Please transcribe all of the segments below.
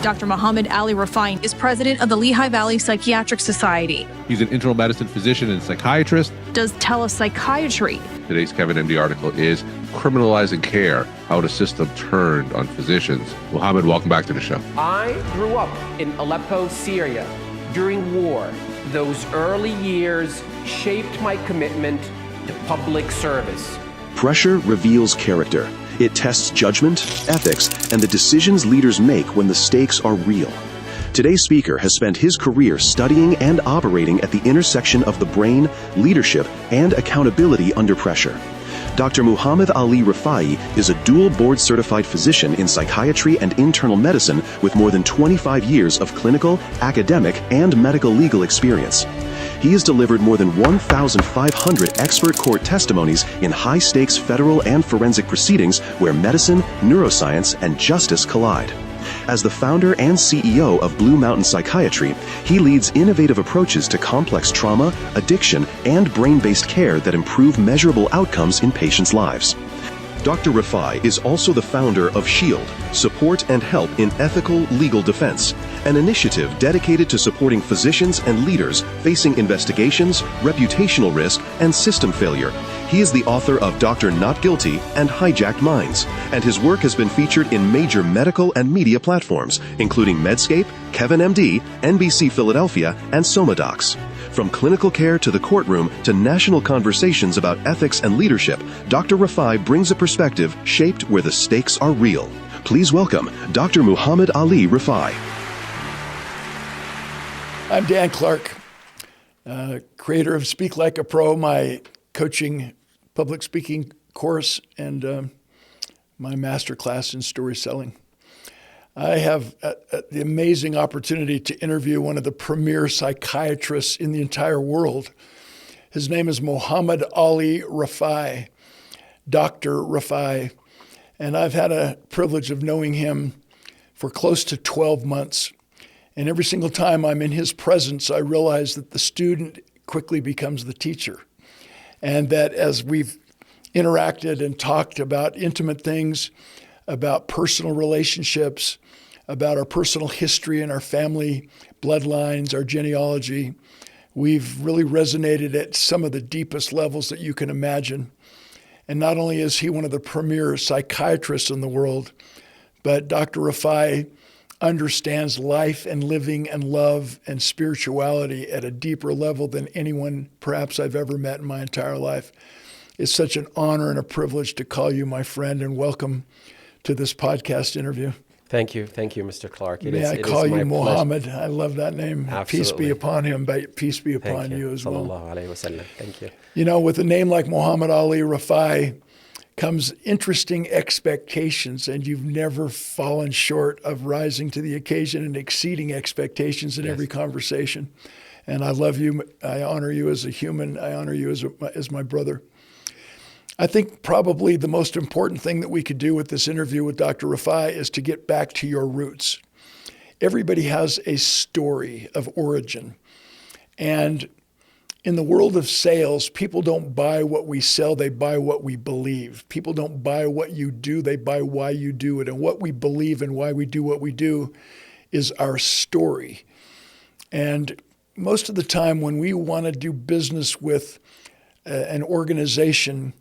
Dr. Muhamad Rafai is president of the Lehigh Valley Psychiatric Society. He's an internal medicine physician and psychiatrist. Does telepsychiatry. Today's Kevin MD article is Criminalizing Care, How the System Turned on Physicians. Muhamad, welcome back to the show. I grew up in Aleppo, Syria during war. Those early years shaped my commitment to public service. Pressure reveals character. It tests judgment, ethics, and the decisions leaders make when the stakes are real. Today's speaker has spent his career studying and operating at the intersection of the brain, leadership, and accountability under pressure. Dr. Muhamad Rafai is a dual board-certified physician in psychiatry and internal medicine with more than 25 years of clinical, academic, and medical legal experience. He has delivered more than 1,500 expert court testimonies in high-stakes federal and forensic proceedings where medicine, neuroscience, and justice collide. As the founder and CEO of Blue Mountain Psychiatry, he leads innovative approaches to complex trauma, addiction, and brain-based care that improve measurable outcomes in patients' lives. Dr. Rafai is also the founder of SHIELD, Support and Help in Ethical Legal Defense, an initiative dedicated to supporting physicians and leaders facing investigations, reputational risk, and system failure. He is the author of Dr. Not Guilty and Hijacked Minds, and his work has been featured in major medical and media platforms, including Medscape, Kevin MD, NBC Philadelphia, and SomaDocs. From clinical care to the courtroom to national conversations about ethics and leadership, Dr. Rafai brings a perspective shaped where the stakes are real. Please welcome Dr. Muhamad Rafai. I'm Dan Clark, creator of Speak Like a Pro, my coaching public speaking course, and my master class in story selling. I have the amazing opportunity to interview one of the premier psychiatrists in the entire world. His name is Muhamad Rafai, Dr. Rafai, and I've had a privilege of knowing him for close to 12 months. And every single time I'm in his presence, I realize that the student quickly becomes the teacher. And that as we've interacted and talked about intimate things, about personal relationships, about our personal history and our family bloodlines, our genealogy, we've really resonated at some of the deepest levels that you can imagine. And not only is he one of the premier psychiatrists in the world, but Dr. Rafai understands life and living and love and spirituality at a deeper level than anyone perhaps I've ever met in my entire life. It's such an honor and a privilege to call you my friend, and welcome to this podcast interview. Thank you, Mr. Clark. May I call you Muhammad? I love that name. Absolutely. Peace be upon him, but peace be upon you as well. Sallallahu alayhi wa sallam. Thank you. You know, with a name like Muhamad Rafai comes interesting expectations, and you've never fallen short of rising to the occasion and exceeding expectations in every conversation. And I love you. I honor you as a human. I honor you as my brother. I think probably the most important thing that we could do with this interview with Dr. Rafai is to get back to your roots. Everybody has a story of origin. And in the world of sales, people don't buy what we sell, they buy what we believe. People don't buy what you do, they buy why you do it. And what we believe and why we do what we do is our story. And most of the time when we want to do business with an organization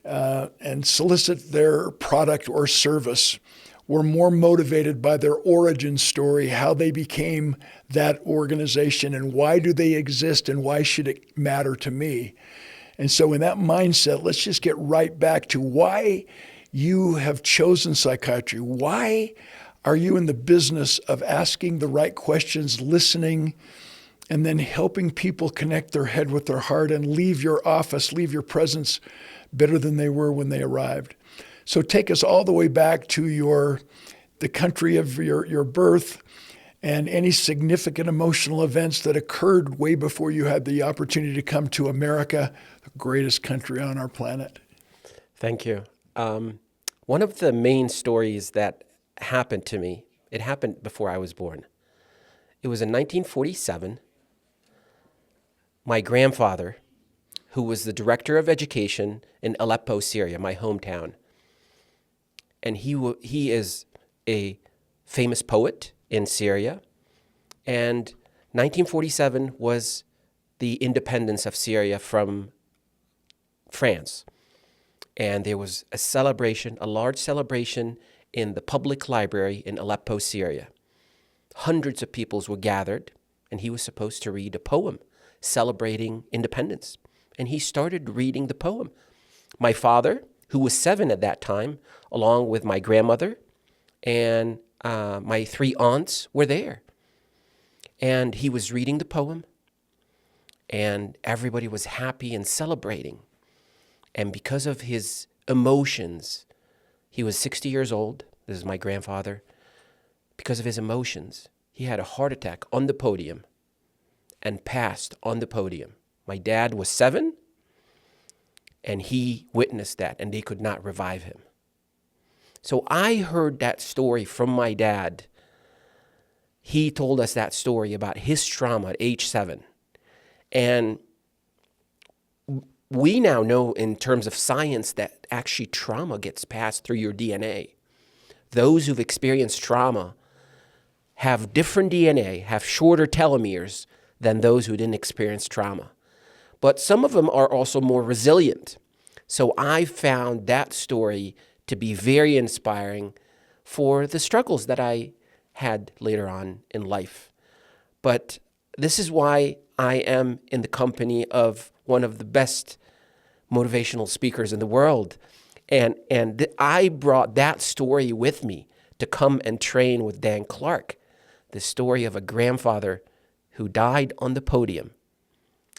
and solicit their product or service, we're more motivated by their origin story, how they became that organization and why do they exist and why should it matter to me. And so in that mindset, let's just get right back to why you have chosen psychiatry. Why are you in the business of asking the right questions, listening, and then helping people connect their head with their heart and leave your office, leave your presence better than they were when they arrived? So take us all the way back to the country of your birth and any significant emotional events that occurred way before you had the opportunity to come to America, the greatest country on our planet. Thank you. One of the main stories that happened to me, it happened before I was born. It was in 1947. My grandfather, who was the director of education in Aleppo, Syria, my hometown, and he is a famous poet in Syria. And 1947 was the independence of Syria from France. And there was a celebration, a large celebration in the public library in Aleppo, Syria. Hundreds of people were gathered, and he was supposed to read a poem celebrating independence. And he started reading the poem. My father, who was 7 at that time, along with my grandmother and my 3 aunts were there. And he was reading the poem, and everybody was happy and celebrating. And because of his emotions, he was 60 years old. This is my grandfather. Because of his emotions, he had a heart attack on the podium and passed on the podium. My dad was 7, and he witnessed that, and they could not revive him. So I heard that story from my dad. He told us that story about his trauma at age 7. And we now know in terms of science that actually trauma gets passed through your DNA. Those who've experienced trauma have different DNA, have shorter telomeres than those who didn't experience trauma. But some of them are also more resilient. So I found that story to be very inspiring for the struggles that I had later on in life. But this is why I am in the company of one of the best motivational speakers in the world. And I brought that story with me to come and train with Dan Clark, the story of a grandfather who died on the podium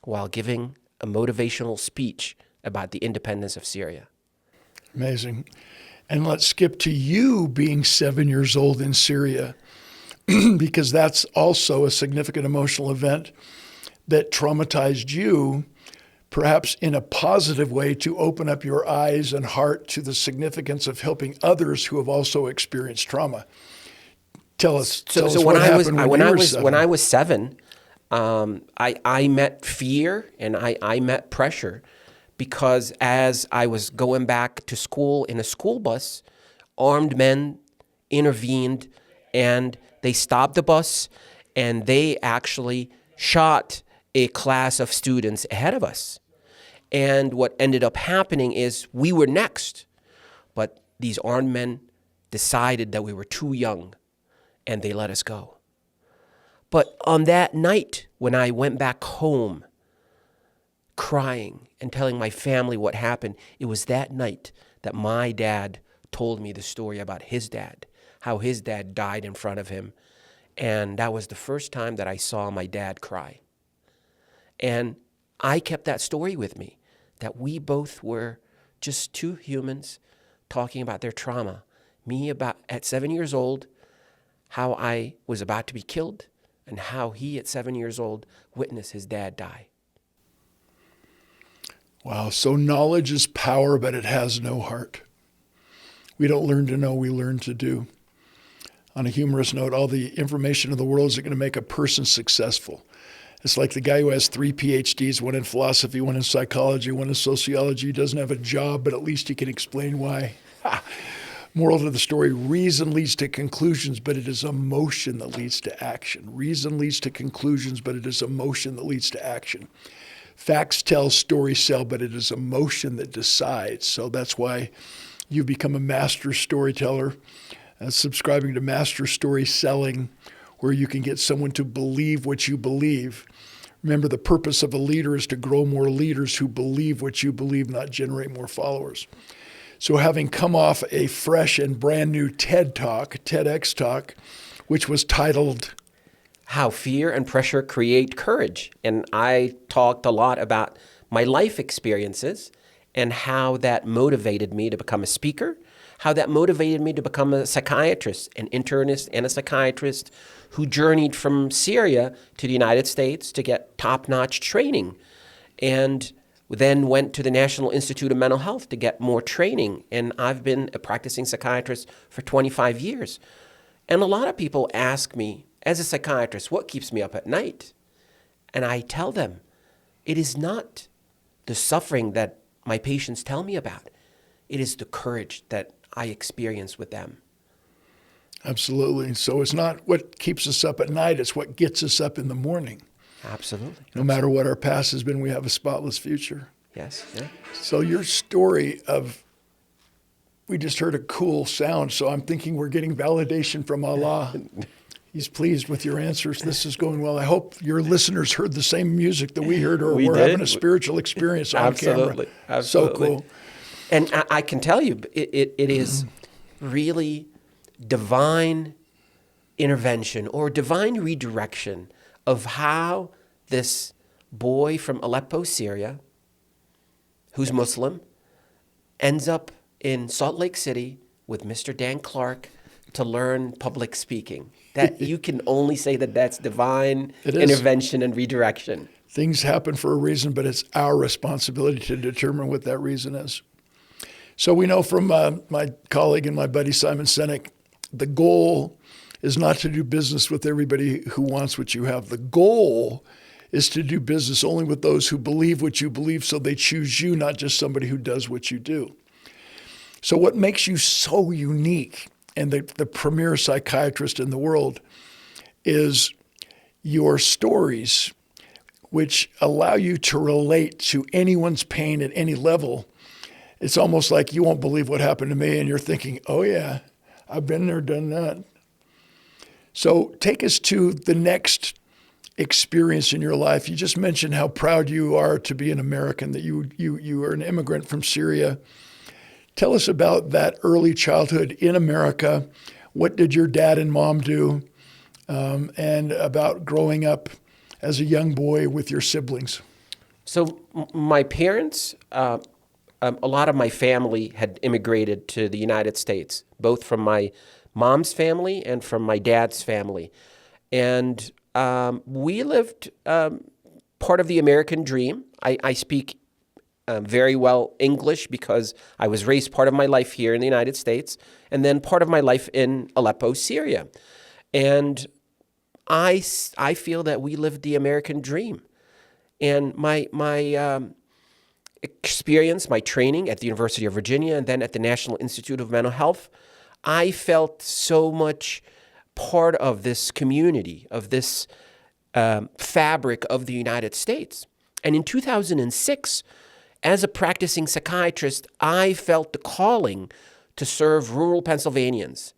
while giving a motivational speech about the independence of Syria. Amazing. And let's skip to you being 7 years old in Syria, because that's also a significant emotional event that traumatized you, perhaps in a positive way, to open up your eyes and heart to the significance of helping others who have also experienced trauma. Tell us what happened when you were 7. When I was 7, I met fear and I met pressure, because as I was going back to school in a school bus, armed men intervened and they stopped the bus and they actually shot a class of students ahead of us. And what ended up happening is we were next, but these armed men decided that we were too young and they let us go. But on that night, when I went back home crying and telling my family what happened, it was that night that my dad told me the story about his dad, how his dad died in front of him. And that was the first time that I saw my dad cry. And I kept that story with me, that we both were just 2 humans talking about their trauma. Me at 7 years old, how I was about to be killed, and how he at 7 years old witnessed his dad die. Wow. So knowledge is power, but it has no heart. We don't learn to know, we learn to do. On a humorous note, all the information in the world is going to make a person successful. It's like the guy who has 3 PhDs, one in philosophy, one in psychology, one in sociology. He doesn't have a job, but at least he can explain why. Moral to the story, reason leads to conclusions, but it is emotion that leads to action. Reason leads to conclusions, but it is emotion that leads to action. Facts tell, stories sell, but it is emotion that decides. So that's why you've become a master storyteller, subscribing to Master Story Selling, where you can get someone to believe what you believe. Remember, the purpose of a leader is to grow more leaders who believe what you believe, not generate more followers. So having come off a fresh and brand new TEDx talk, which was titled How Fear and Pressure Create Courage. And I talked a lot about my life experiences and how that motivated me to become a speaker, how that motivated me to become a psychiatrist, an internist and a psychiatrist who journeyed from Syria to the United States to get top-notch training, and then went to the National Institute of Mental Health to get more training. And I've been a practicing psychiatrist for 25 years. And a lot of people ask me, as a psychiatrist, what keeps me up at night? And I tell them, it is not the suffering that my patients tell me about. It is the courage that I experience with them. Absolutely. So it's not what keeps us up at night, it's what gets us up in the morning. Absolutely. No matter what our past has been, we have a spotless future. Yes. Yeah. So your story of, we just heard a cool sound, so I'm thinking we're getting validation from Allah. He's pleased with your answers. This is going well. I hope your listeners heard the same music that we heard, or We we're did. having a spiritual experience on Absolutely. camera. Absolutely. So cool. And I can tell you, it is really divine intervention or divine redirection of how this boy from Aleppo, Syria, who's Muslim, ends up in Salt Lake City with Mr. Dan Clark to learn public speaking. That you can only say that that's divine intervention and redirection. Things happen for a reason, but it's our responsibility to determine what that reason is. So we know from my colleague and my buddy Simon Sinek, the goal is not to do business with everybody who wants what you have. The goal is to do business only with those who believe what you believe, so they choose you, not just somebody who does what you do. So what makes you so unique and the premier psychiatrist in the world is your stories, which allow you to relate to anyone's pain at any level. It's almost like you won't believe what happened to me, and you're thinking, oh yeah, I've been there, done that. So take us to the next experience in your life. You just mentioned how proud you are to be an American, that you are an immigrant from Syria. Tell us about that early childhood in America. What did your dad and mom do? And about growing up as a young boy with your siblings. So my parents, a lot of my family had immigrated to the United States, both from my mom's family and from my dad's family. And we lived part of the American dream. I speak very well English because I was raised part of my life here in the United States and then part of my life in Aleppo, Syria. And I feel that we lived the American dream. And my experience, my training at the University of Virginia and then at the National Institute of Mental Health, I felt so much part of this community, of this fabric of the United States. And in 2006, as a practicing psychiatrist, I felt the calling to serve rural Pennsylvanians.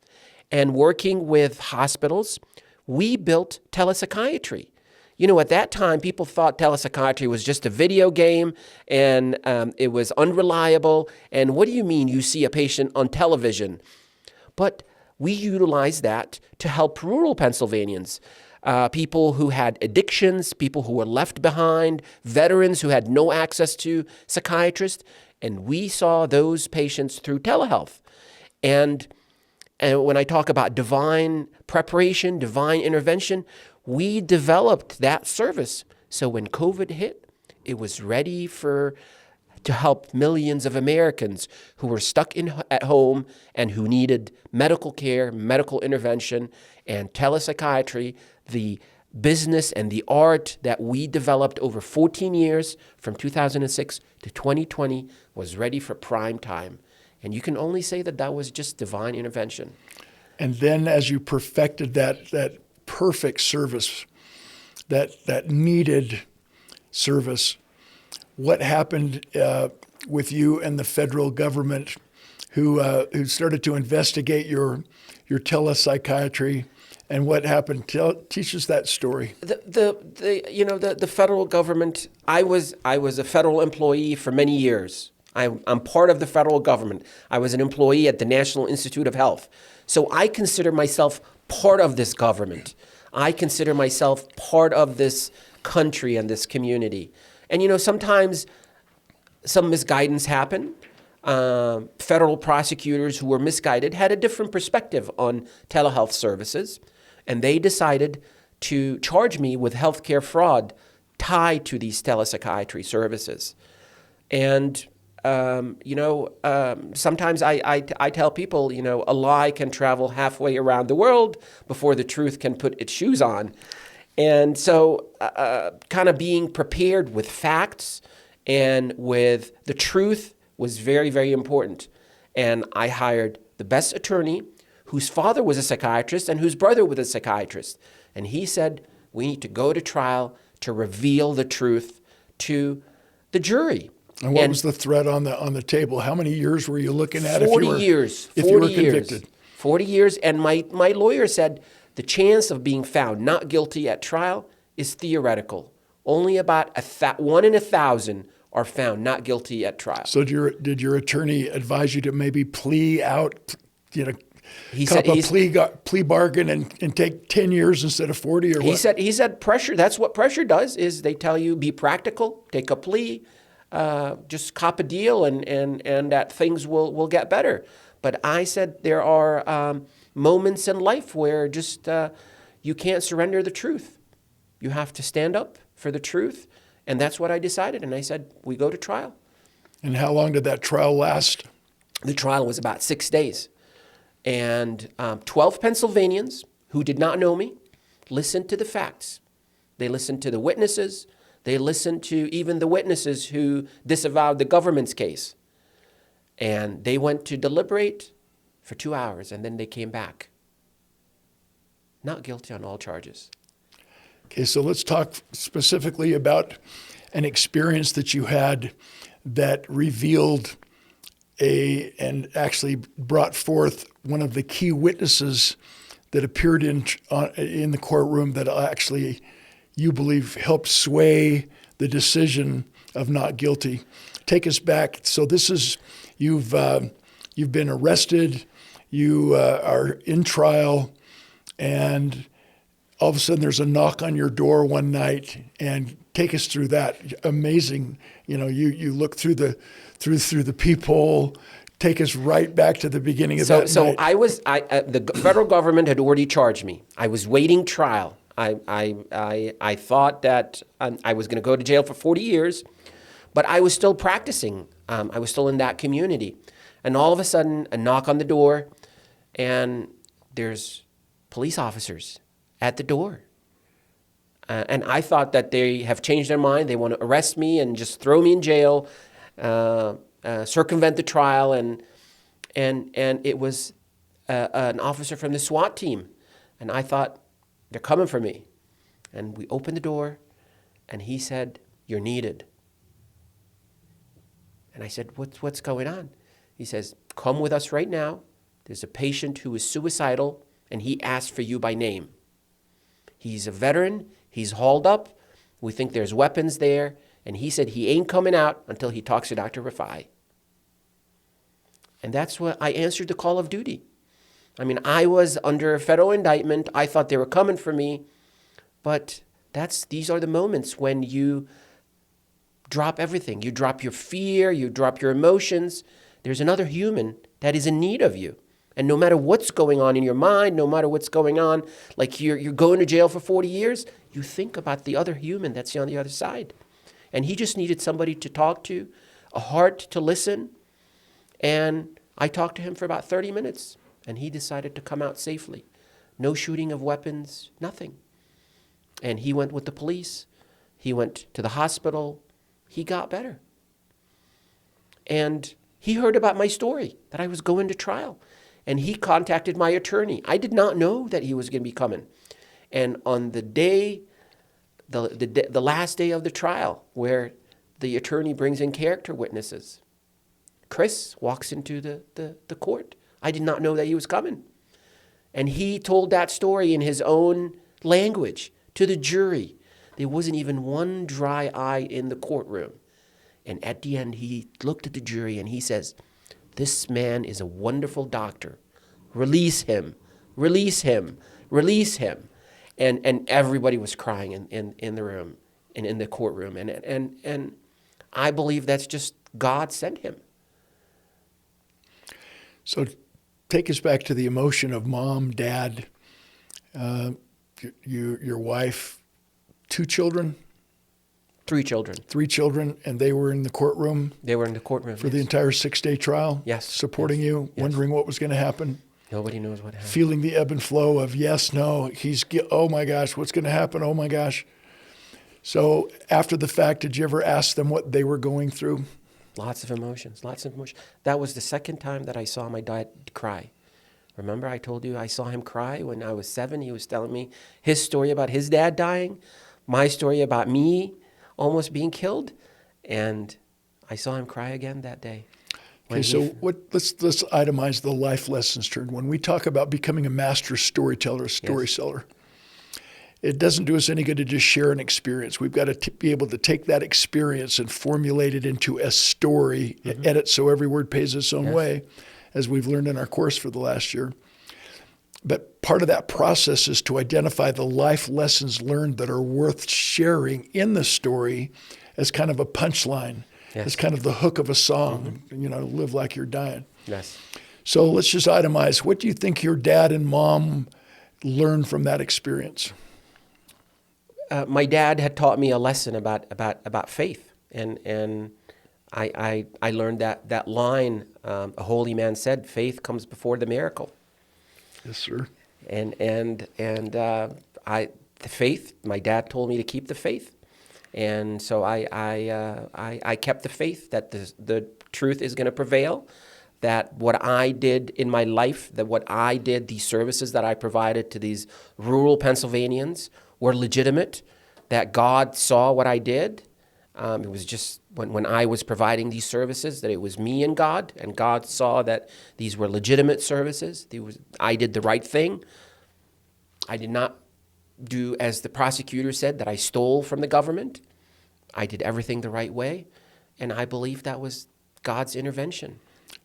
And working with hospitals, we built telepsychiatry. You know, at that time, people thought telepsychiatry was just a video game and it was unreliable. And what do you mean you see a patient on television? But we utilized that to help rural Pennsylvanians, people who had addictions, people who were left behind, veterans who had no access to psychiatrists. And we saw those patients through telehealth. And when I talk about divine preparation, divine intervention, we developed that service. So when COVID hit, it was ready to help millions of Americans who were stuck at home and who needed medical care, medical intervention, and telepsychiatry, the business and the art that we developed over 14 years from 2006 to 2020 was ready for prime time. And you can only say that that was just divine intervention. And then as you perfected that perfect service, that needed service, what happened with you and the federal government who started to investigate your telepsychiatry, and what happened? Teach us that story. The federal government, I was a federal employee for many years. I'm part of the federal government. I was an employee at the National Institute of Health. So I consider myself part of this government. I consider myself part of this country and this community. And, sometimes some misguidance happened. Federal prosecutors who were misguided had a different perspective on telehealth services, and they decided to charge me with healthcare fraud tied to these telepsychiatry services. And sometimes I tell people, a lie can travel halfway around the world before the truth can put its shoes on. And so kind of being prepared with facts and with the truth was very, very important. And I hired the best attorney whose father was a psychiatrist and whose brother was a psychiatrist. And he said, we need to go to trial to reveal the truth to the jury. And what was the threat on the table? How many years were you looking at 40 years. If you were convicted? 40 years. And my lawyer said the chance of being found not guilty at trial is theoretical. Only about 1 in 1,000 are found not guilty at trial. So did your attorney advise you to maybe plea out, He plea bargain and take 10 years instead of 40 or what? He said pressure, that's what pressure does, is they tell you be practical, take a plea, just cop a deal and that things will get better. But I said there are moments in life where just you can't surrender the truth. You have to stand up for the truth. And that's what I decided. And I said, we go to trial. And how long did that trial last? The trial was about 6 days. And 12 Pennsylvanians who did not know me listened to the facts. They listened to the witnesses. They listened to even the witnesses who disavowed the government's case. And they went to deliberate for 2 hours, and then they came back. Not guilty on all charges. Okay, so let's talk specifically about an experience that you had that revealed and actually brought forth one of the key witnesses that appeared in the courtroom that actually you believe helped sway the decision of not guilty. Take us back. So this is you've been arrested, you are in trial, and all of a sudden there's a knock on your door one night, and take us through that. Amazing. You look through the peephole. Take us right back to the beginning of that night. So the federal government had already charged me. I was waiting trial. I thought that I was going to go to jail for 40 years, but I was still practicing. I was still in that community. And all of a sudden, a knock on the door, and there's police officers at the door. And I thought that they have changed their mind. They want to arrest me and just throw me in jail, circumvent the trial. And it was an officer from the SWAT team. And I thought, they're coming for me. And we opened the door, and he said, you're needed. And I said, what's going on? He says, come with us right now. There's a patient who is suicidal, and he asked for you by name. He's a veteran. He's hauled up. We think there's weapons there. And he said he ain't coming out until he talks to Dr. Rafai. And that's what I answered the call of duty. I mean, I was under a federal indictment. I thought they were coming for me. But these are the moments when you drop everything. You drop your fear. You drop your emotions. There's another human that is in need of you. And no matter what's going on in your mind, no matter what's going on, like you're going to jail for 40 years, you think about the other human that's on the other side. And he just needed somebody to talk to, a heart to listen. And I talked to him for about 30 minutes, and he decided to come out safely. No shooting of weapons, nothing. And he went with the police. He went to the hospital. He got better. And he heard about my story, that I was going to trial. And he contacted my attorney. I did not know that he was going to be coming. And on the day, the last day of the trial, where the attorney brings in character witnesses, Chris walks into the court. I did not know that he was coming. And he told that story in his own language to the jury. There wasn't even one dry eye in the courtroom. And at the end, he looked at the jury and he says, this man is a wonderful doctor. Release him, release him, release him. And everybody was crying in the room and in the courtroom. And I believe that's just God sent him. So take us back to the emotion of mom, dad, your wife, 2 children? 3 children. 3 children, and they were in the courtroom? They were in the courtroom, for the entire 6-day trial? Yes. Supporting you, wondering what was going to happen? Nobody knows what happened. Feeling the ebb and flow of yes, no, oh my gosh, what's going to happen? Oh my gosh. So after the fact, did you ever ask them what they were going through? Lots of emotions, lots of emotions. That was the second time that I saw my dad cry. Remember I told you I saw him cry when I was 7? He was telling me his story about his dad dying, my story about me almost being killed, and I saw him cry again that day. Okay, so let's itemize the life lessons turned. When we talk about becoming a master storyteller, storyteller, it doesn't do us any good to just share an experience. We've got to be able to take that experience and formulate it into a story, edit so every word pays its own way, as we've learned in our course for the last year. But part of that process is to identify the life lessons learned that are worth sharing in the story as kind of a punchline. It's kind of the hook of a song, live like you're dying. Yes. So let's just itemize. What do you think your dad and mom learned from that experience? My dad had taught me a lesson about faith, and I learned that line. A holy man said, "Faith comes before the miracle." Yes, sir. And the faith. My dad told me to keep the faith. And so I kept the faith that the truth is going to prevail, that what I did in my life, that what I did, these services that I provided to these rural Pennsylvanians were legitimate, that God saw what I did. It was just when I was providing these services, that it was me and God saw that these were legitimate services. I did the right thing. I did not do, as the prosecutor said, that I stole from the government. I did everything the right way, and I believe that was God's intervention.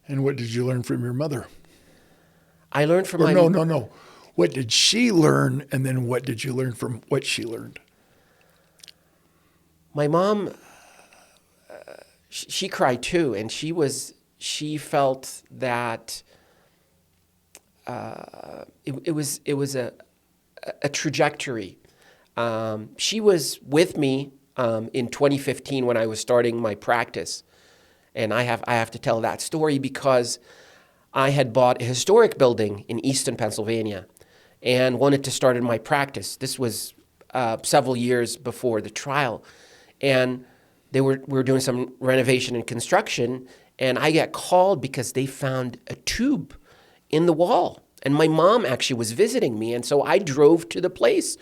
And what did you learn from your mother? I learned from No. What did she learn, and then what did you learn from what she learned? My mom, she cried too, and she felt that it was a trajectory. She was with me in 2015 when I was starting my practice, and I have to tell that story because I had bought a historic building in Easton, Pennsylvania, and wanted to start in my practice. This was several years before the trial, and we were doing some renovation and construction, and I got called because they found a tube in the wall. And my mom actually was visiting me, and so I drove to the place.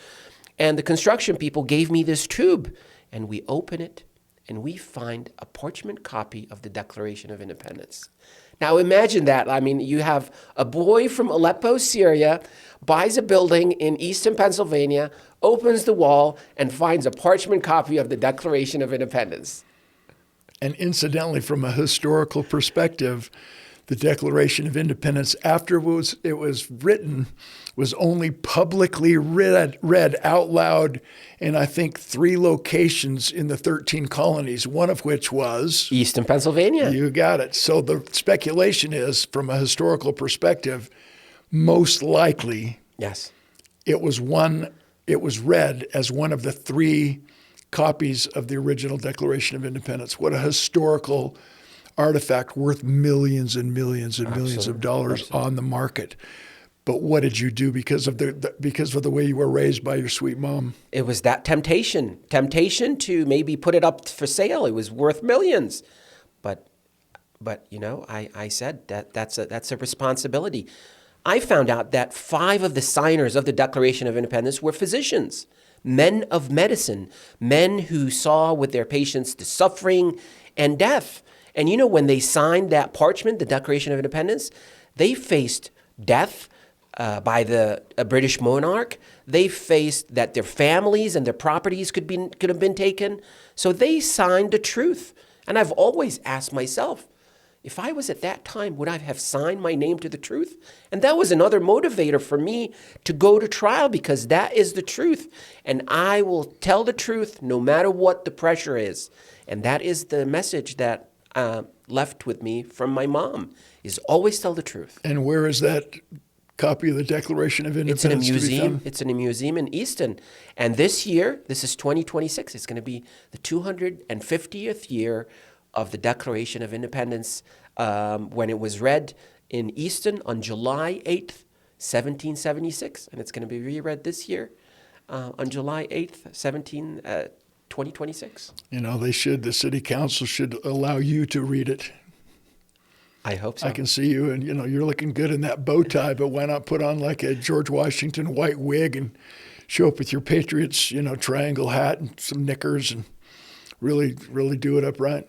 And the construction people gave me this tube, and we open it, and we find a parchment copy of the Declaration of Independence. Now imagine that. I mean, you have a boy from Aleppo, Syria, buys a building in Easton, Pennsylvania, opens the wall, and finds a parchment copy of the Declaration of Independence. And incidentally, from a historical perspective, the Declaration of Independence, after it was written, was only publicly read out loud in, I think, 3 locations in the 13 colonies, one of which was Easton, Pennsylvania. You got it. So the speculation is, from a historical perspective, most likely Yes. it was read as one of the 3 copies of the original Declaration of Independence. What a historical artifact worth millions and millions and millions of dollars on the market. But what did you do because of the way you were raised by your sweet mom? It was that temptation to maybe put it up for sale. It was worth millions. But I said that's a responsibility. I found out that 5 of the signers of the Declaration of Independence were physicians, men of medicine, men who saw with their patients the suffering and death. And when they signed that parchment, the Declaration of Independence, they faced death by the British monarch. They faced that their families and their properties could have been taken. So they signed the truth. And I've always asked myself, if I was at that time, would I have signed my name to the truth? And that was another motivator for me to go to trial, because that is the truth. And I will tell the truth no matter what the pressure is. And that is the message that left with me from my mom, is always tell the truth. And where is that copy of the Declaration of Independence? It's in a museum. It's in a museum in Easton. And this year, this is 2026, it's going to be the 250th year of the Declaration of Independence, when it was read in Easton on July 8th, 1776. And it's going to be reread this year on July 8th, 2026. The city council should allow you to read it. I hope so. I can see you, and you're looking good in that bow tie. But why not put on like a George Washington white wig and show up with your Patriots, triangle hat and some knickers, and really, really do it upright.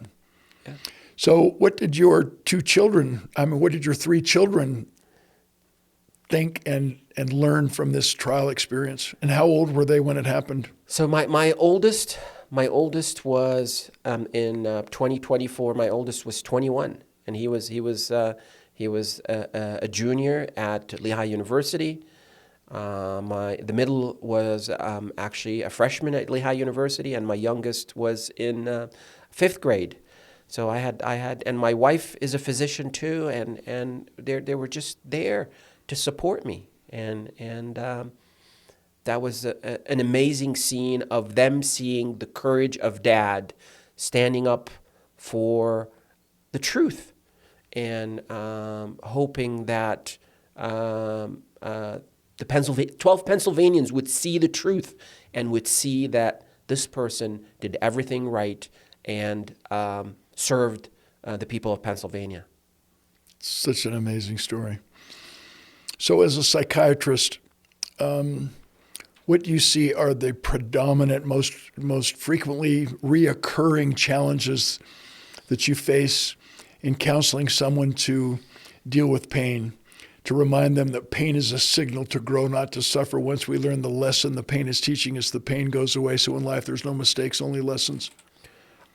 Yeah. So, what did your three children think and learn from this trial experience? And how old were they when it happened? So my oldest was in 2024. My oldest was 21, and he was a junior at Lehigh University. The middle was actually a freshman at Lehigh University, and my youngest was in 5th grade. So I had, and my wife is a physician too, and they were just there to support me, and that was an amazing scene of them seeing the courage of Dad standing up for the truth, and hoping that the 12 Pennsylvanians would see the truth and would see that this person did everything right and served the people of Pennsylvania. Such an amazing story. So as a psychiatrist, what do you see are the predominant, most frequently reoccurring challenges that you face in counseling someone to deal with pain, to remind them that pain is a signal to grow, not to suffer? Once we learn the lesson the pain is teaching us, the pain goes away. So in life, there's no mistakes, only lessons.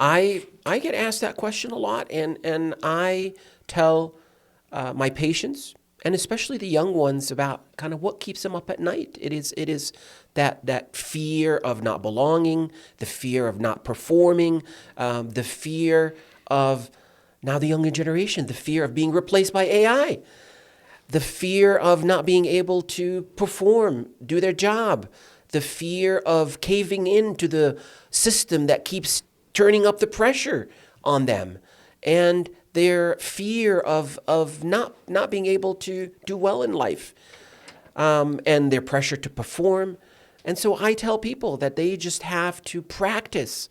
I get asked that question a lot, and I tell my patients, and especially the young ones, about kind of what keeps them up at night. It is that fear of not belonging, the fear of not performing, the fear of, now the younger generation, the fear of being replaced by AI, the fear of not being able to perform, do their job, the fear of caving into the system that keeps turning up the pressure on them, and their fear of not being able to do well in life, and their pressure to perform. And so I tell people that they just have to practice.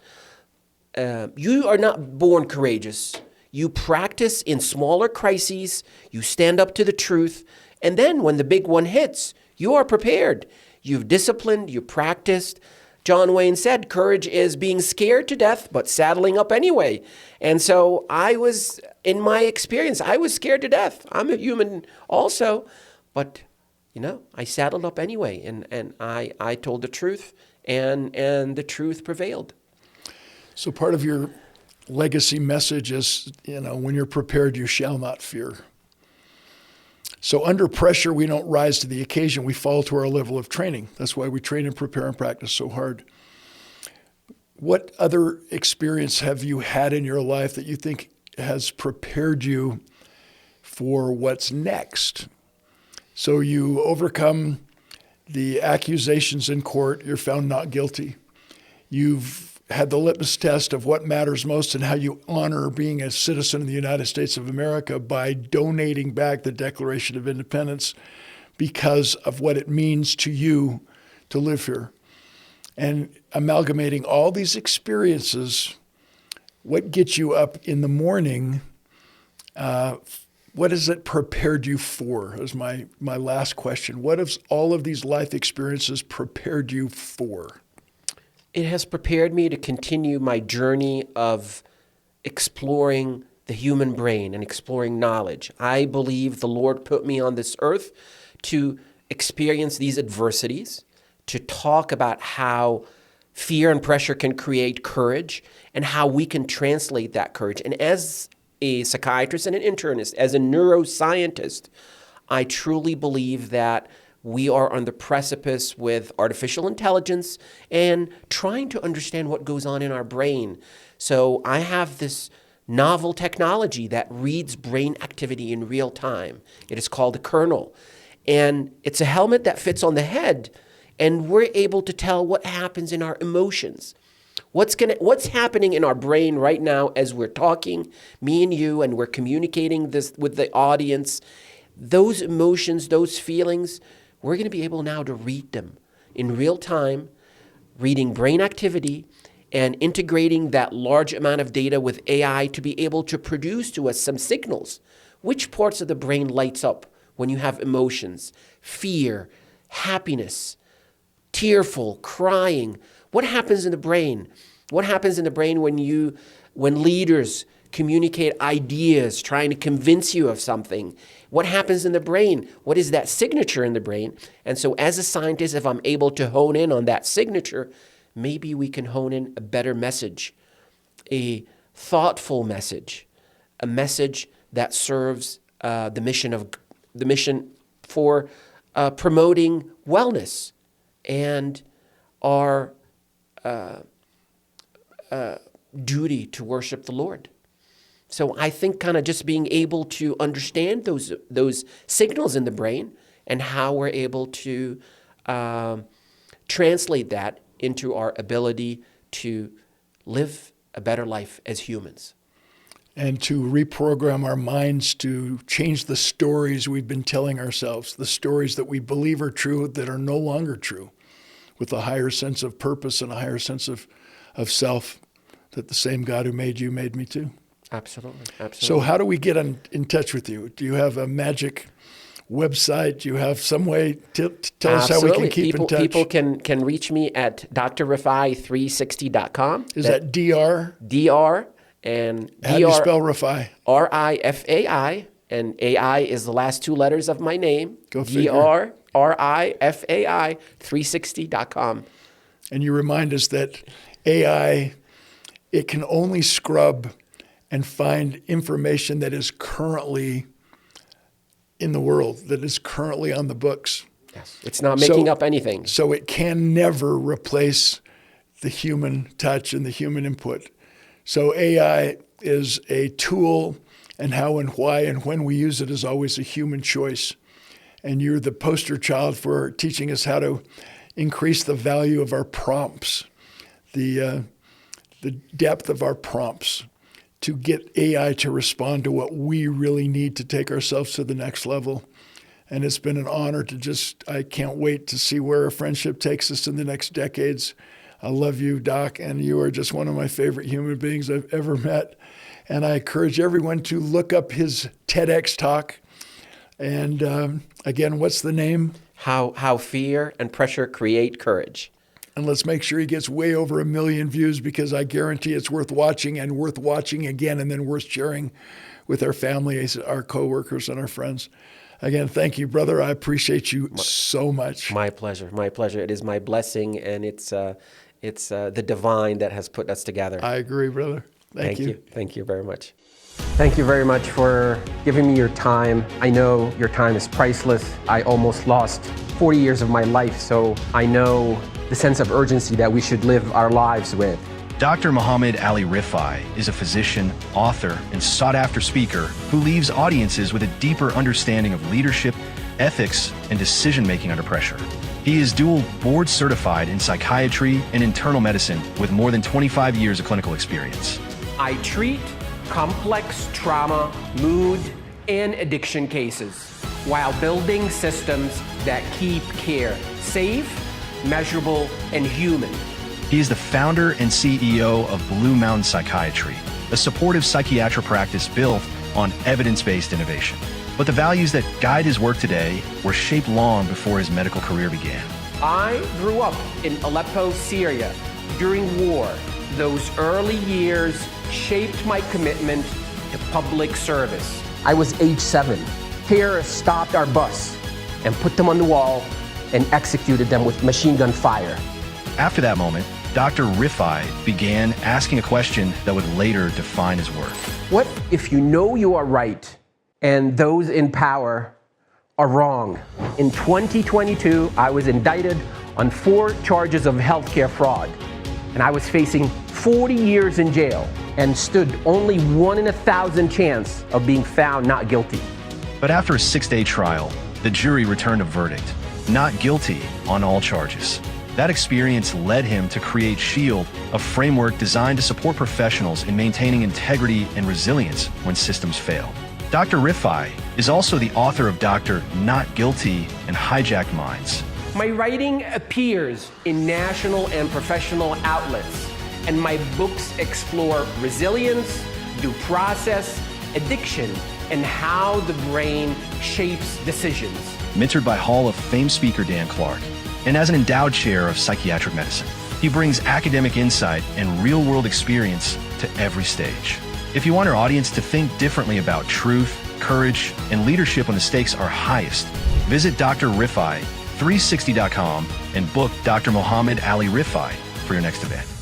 You are not born courageous. You practice in smaller crises. You stand up to the truth. And then when the big one hits, you are prepared. You've disciplined, you practiced. John Wayne said, courage is being scared to death, but saddling up anyway. And so in my experience, I was scared to death. I'm a human also, but I saddled up anyway, and I told the truth, and the truth prevailed. So part of your legacy message is, when you're prepared, you shall not fear. So under pressure, we don't rise to the occasion. We fall to our level of training. That's why we train and prepare and practice so hard. What other experience have you had in your life that you think has prepared you for what's next? So you overcome the accusations in court. You're found not guilty. You've had the litmus test of what matters most and how you honor being a citizen of the United States of America by donating back the Declaration of Independence because of what it means to you to live here. And amalgamating all these experiences, what gets you up in the morning? What has it prepared you for? Is my last question. What has all of these life experiences prepared you for? It has prepared me to continue my journey of exploring the human brain and exploring knowledge. I believe the Lord put me on this earth to experience these adversities, to talk about how fear and pressure can create courage and how we can translate that courage. And as a psychiatrist and an internist, as a neuroscientist, I truly believe that we are on the precipice with artificial intelligence and trying to understand what goes on in our brain. So I have this novel technology that reads brain activity in real time. It is called a kernel. And it's a helmet that fits on the head, and we're able to tell what happens in our emotions. What's happening in our brain right now as we're talking, me and you, and we're communicating this with the audience. Those emotions, those feelings, we're going to be able now to read them in real time, reading brain activity and integrating that large amount of data with AI to be able to produce to us some signals. Which parts of the brain lights up when you have emotions, fear, happiness, tearful, crying? What happens in the brain? What happens in the brain when leaders communicate ideas, trying to convince you of something? What happens in the brain? What is that signature in the brain? And so as a scientist, if I'm able to hone in on that signature, maybe we can hone in a better message, a thoughtful message, a message that serves the mission for promoting wellness and our duty to worship the Lord. So I think kind of just being able to understand those signals in the brain and how we're able to translate that into our ability to live a better life as humans. And to reprogram our minds to change the stories we've been telling ourselves, the stories that we believe are true that are no longer true, with a higher sense of purpose and a higher sense of self, that the same God who made you made me too. Absolutely. So how do we get in touch with you? Do you have a magic website? Do you have some way to tell us how we can keep in touch? People can reach me at drrafai360.com. Is that DR? DR. And How do you spell Rafai? R-I-F-A-I, and AI is the last two letters of my name. Go figure. D-R-R-I-F-A-I 360.com. And you remind us that AI, it can only scrub and find information that is currently in the world, that is currently on the books. Yes. It's not making up anything. So it can never replace the human touch and the human input. So AI is a tool, and how and why and when we use it is always a human choice. And you're the poster child for teaching us how to increase the value of our prompts, the depth of our prompts, to get AI to respond to what we really need to take ourselves to the next level. And it's been an honor I can't wait to see where our friendship takes us in the next decades. I love you, Doc, and you are just one of my favorite human beings I've ever met. And I encourage everyone to look up his TEDx talk. And again, what's the name? How fear and pressure create courage. And let's make sure he gets way over 1 million views, because I guarantee it's worth watching and worth watching again, and then worth sharing with our family, our coworkers, and our friends. Again, thank you, brother. I appreciate you so much. My pleasure. My pleasure. It is my blessing, and it's the divine that has put us together. I agree, brother. Thank you. Thank you very much. Thank you very much for giving me your time. I know your time is priceless. I almost lost 40 years of my life, so I know the sense of urgency that we should live our lives with. Dr. Muhamad Ali Rifai is a physician, author, and sought-after speaker who leaves audiences with a deeper understanding of leadership, ethics, and decision-making under pressure. He is dual board certified in psychiatry and internal medicine with more than 25 years of clinical experience. I treat complex trauma, mood, and addiction cases while building systems that keep care safe, measurable, and human. He is the founder and CEO of Blue Mountain Psychiatry, a supportive psychiatric practice built on evidence-based innovation. But the values that guide his work today were shaped long before his medical career began. I grew up in Aleppo, Syria during war. Those early years shaped my commitment to public service. I was age 7. Terrorists stopped our bus and put them on the wall and executed them with machine gun fire. After that moment, Dr. Rifai began asking a question that would later define his work. What if you know you are right and those in power are wrong? In 2022, I was indicted on 4 charges of healthcare fraud, and I was facing 40 years in jail and stood only 1 in 1,000 chance of being found not guilty. But after a 6-day trial, the jury returned a verdict, not guilty on all charges. That experience led him to create SHIELD, a framework designed to support professionals in maintaining integrity and resilience when systems fail. Dr. Rifai is also the author of Dr. Not Guilty and Hijacked Minds. My writing appears in national and professional outlets, and my books explore resilience, due process, addiction, and how the brain shapes decisions. Mentored by Hall of Fame speaker Dan Clark, and as an endowed chair of psychiatric medicine, he brings academic insight and real-world experience to every stage. If you want our audience to think differently about truth, courage, and leadership when the stakes are highest, visit drrifai360.com and book Dr. Muhamad Ali Rifai for your next event.